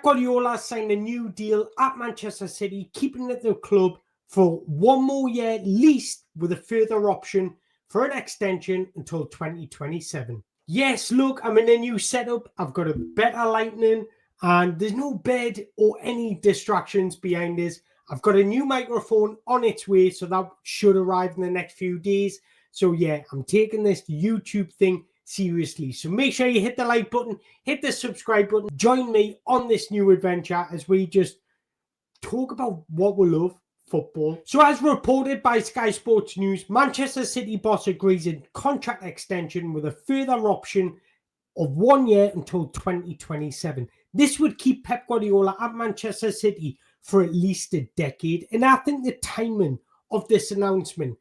Pep Guardiola signed a new deal at Manchester City, keeping it at the club for one more year at least, with a further option for an extension until 2027. Yes, look, I'm in a new setup. I've got a better lighting and there's no bed or any distractions behind us. I've got a new microphone on its way, so that should arrive in the next few days. So yeah, I'm taking this YouTube thing seriously. So make sure you hit the like button, hit the subscribe button, join me on this new adventure as we just talk about what we love, football. So as reported by Sky Sports News, Manchester City boss agrees a contract extension with a further option of 1 year until 2027. This would keep Pep Guardiola at Manchester City for at least a decade. And I think the timing of this announcement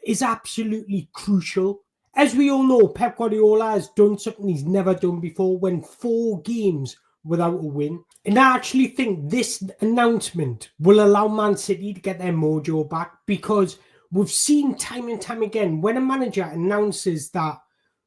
is absolutely crucial. As we all know, Pep Guardiola has done something he's never done before, went 4 games without a win. And I actually think this announcement will allow Man City to get their mojo back, because we've seen time and time again when a manager announces that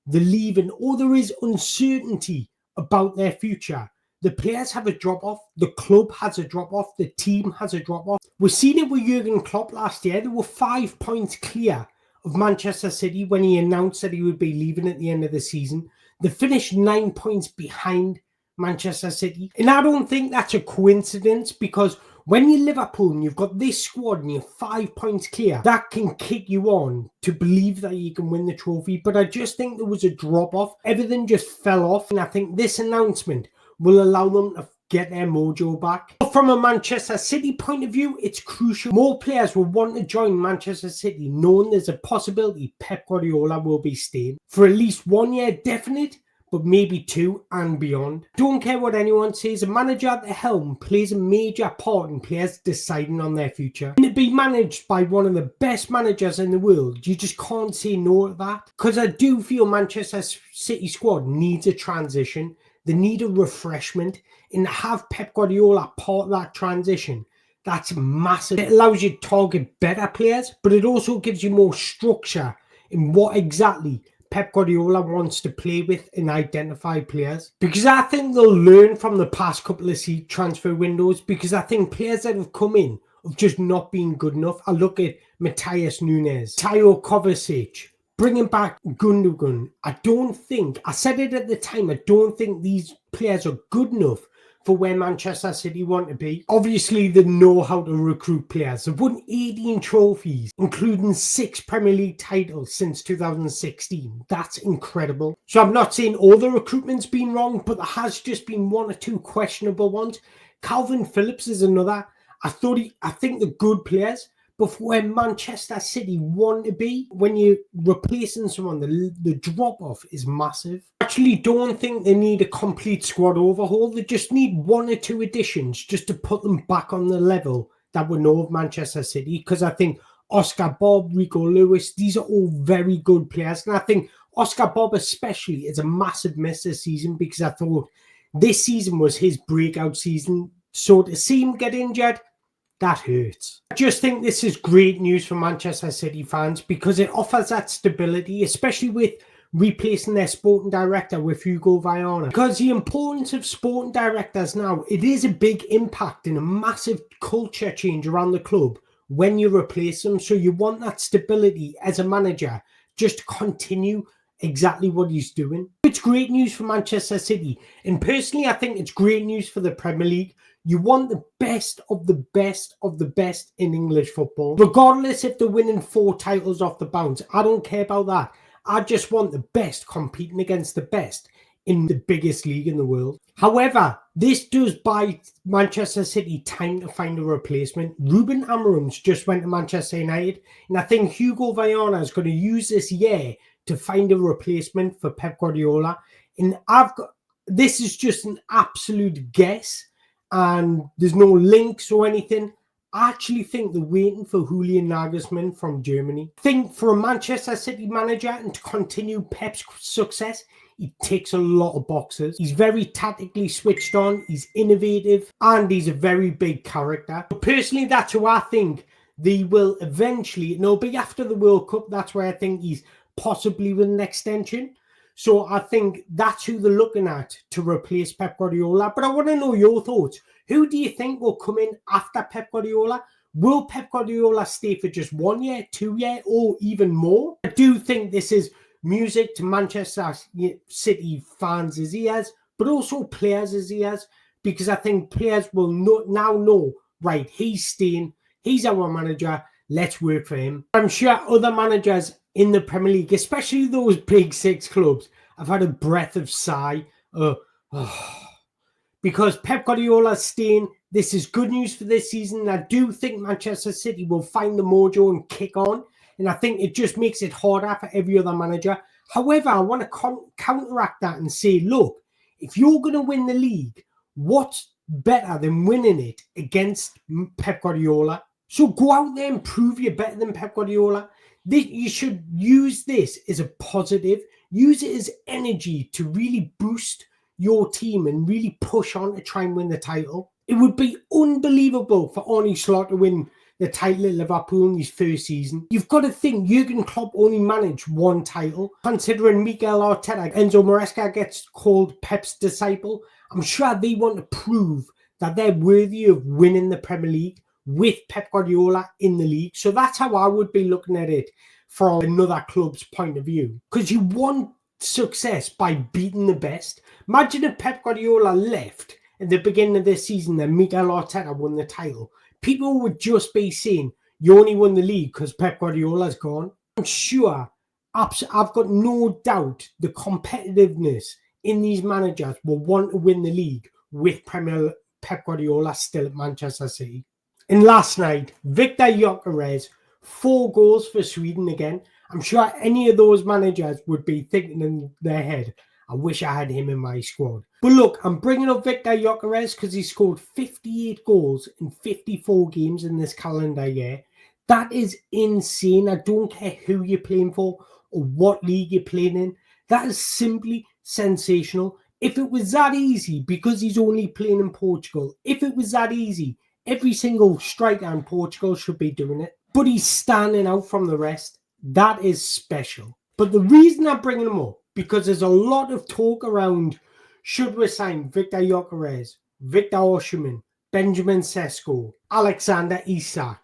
they're leaving or there is uncertainty about their future, the players have a drop-off, the club has a drop-off, the team has a drop-off. We've seen it with Jurgen Klopp last year. They were 5 points clear of Manchester City when he announced that he would be leaving at the end of the season. They finished 9 points behind Manchester City. And I don't think that's a coincidence, because when you're Liverpool and you've got this squad and you're 5 points clear, that can kick you on to believe that you can win the trophy. But I just think there was a drop-off. Everything just fell off. And I think this announcement will allow them to get their mojo back. But from a Manchester City point of view, it's crucial. More players will want to join Manchester City, knowing there's a possibility Pep Guardiola will be staying for at least 1 year definite, but maybe 2 and beyond. Don't care what anyone says, a manager at the helm plays a major part in players deciding on their future. And to be managed by one of the best managers in the world, you just can't say no to that. Because I do feel Manchester City squad needs a transition. They need a refreshment, and to have Pep Guardiola part of that transition, that's massive. It allows you to target better players, but it also gives you more structure in what exactly Pep Guardiola wants to play with and identify players. Because I think they'll learn from the past couple of transfer windows, because I think players that have come in have just not been good enough. I look at Matthias Nunes, Tayo Kovacic, bringing back Gundogan. I said it at the time, I don't think these players are good enough for where Manchester City want to be. Obviously, they know how to recruit players. They've won 18 trophies, including 6 Premier League titles since 2016. That's incredible. So I'm not saying all the recruitment's been wrong, but there has just been 1 or 2 questionable ones. Calvin Phillips is another. I think they're good players, but for where Manchester City want to be, when you're replacing someone, the drop-off is massive. I actually don't think they need a complete squad overhaul. They just need 1 or 2 additions just to put them back on the level that we know of Manchester City. Because I think Oscar Bob, Rico Lewis, these are all very good players. And I think Oscar Bob especially is a massive miss this season, because I thought this season was his breakout season. So to see him get injured, that hurts. I just think this is great news for Manchester City fans, because it offers that stability, especially with replacing their sporting director with Hugo Viana. Because the importance of sporting directors now, it is a big impact and a massive culture change around the club when you replace them. So you want that stability as a manager, just to continue exactly what he's doing. It's great news for Manchester City. And personally, I think it's great news for the Premier League. You want the best of the best of the best in English football. Regardless if they're winning 4 titles off the bounce, I don't care about that. I just want the best competing against the best in the biggest league in the world. However, this does buy Manchester City time to find a replacement. Ruben Amorim's just went to Manchester United, and I think Hugo Viana is going to use this year to find a replacement for Pep Guardiola. And this is just an absolute guess, and there's no links or anything. I actually think they're waiting for Julian Nagelsmann from Germany. I think for a Manchester City manager and to continue Pep's success, he ticks a lot of boxes. He's very tactically switched on, he's innovative, and he's a very big character. But personally, that's who I think they will eventually, and it'll be after the World Cup, that's where I think he's possibly with an extension. So I think that's who they're looking at to replace Pep Guardiola. But I want to know your thoughts. Who do you think will come in after Pep Guardiola? Will Pep Guardiola stay for just 1 year, 2 years, or even more? I do think this is music to Manchester City fans' ears, but also players' ears, because I think players will now know, right, he's staying, he's our manager, let's work for him. I'm sure other managers in the Premier League, especially those big six clubs, have had a breath of sigh. Because Pep Guardiola's staying, this is good news for this season. I do think Manchester City will find the mojo and kick on. And I think it just makes it harder for every other manager. However, I want to counteract that and say, look, if you're going to win the league, what's better than winning it against Pep Guardiola? So go out there and prove you're better than Pep Guardiola. You should use this as a positive. Use it as energy to really boost your team and really push on to try and win the title. It would be unbelievable for Arne Slot to win the title at Liverpool in his first season. You've got to think Jurgen Klopp only managed one title. Considering Mikel Arteta, Enzo Maresca gets called Pep's disciple, I'm sure they want to prove that they're worthy of winning the Premier League with Pep Guardiola in the league. So that's how I would be looking at it from another club's point of view. Because you want success by beating the best. Imagine if Pep Guardiola left at the beginning of this season and Mikel Arteta won the title. People would just be saying, you only won the league because Pep Guardiola's gone. I'm sure, I've got no doubt the competitiveness in these managers will want to win the league with Pep Guardiola still at Manchester City. And last night, Viktor Gyökeres, 4 goals for Sweden again. I'm sure any of those managers would be thinking in their head, I wish I had him in my squad. But look, I'm bringing up Viktor Gyökeres because he scored 58 goals in 54 games in this calendar year. That is insane. I don't care who you're playing for or what league you're playing in. That is simply sensational. If it was that easy, because he's only playing in Portugal, if it was that easy, every single striker in Portugal should be doing it. But he's standing out from the rest. That is special. But the reason I'm bringing him up, because there's a lot of talk around, should we sign Viktor Gyökeres, Victor Osimhen, Benjamin Sesko, Alexander Isak.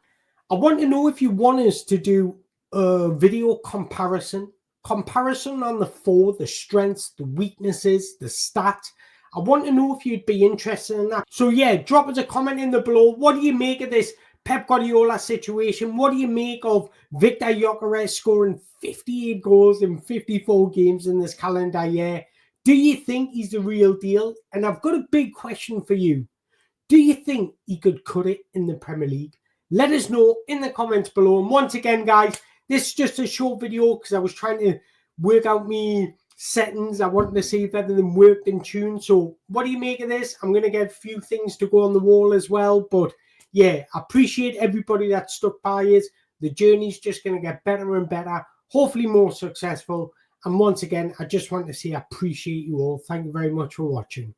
I want to know if you want us to do a video comparison on the 4, the strengths, the weaknesses, the stats. I want to know if you'd be interested in that. So yeah, drop us a comment in the below. What do you make of this Pep Guardiola situation? What do you make of Viktor Gyökeres scoring 58 goals in 54 games in this calendar year? Do you think he's the real deal? And I've got a big question for you. Do you think he could cut it in the Premier League? Let us know in the comments below. And once again, guys, this is just a short video because I was trying to work out my settings. I wanted to see if everything worked in tune. So what do you make of this? I'm going to get a few things to go on the wall as well. But yeah, I appreciate everybody that stuck by us. The journey's just going to get better and better, hopefully more successful. And once again, I just want to say I appreciate you all. Thank you very much for watching.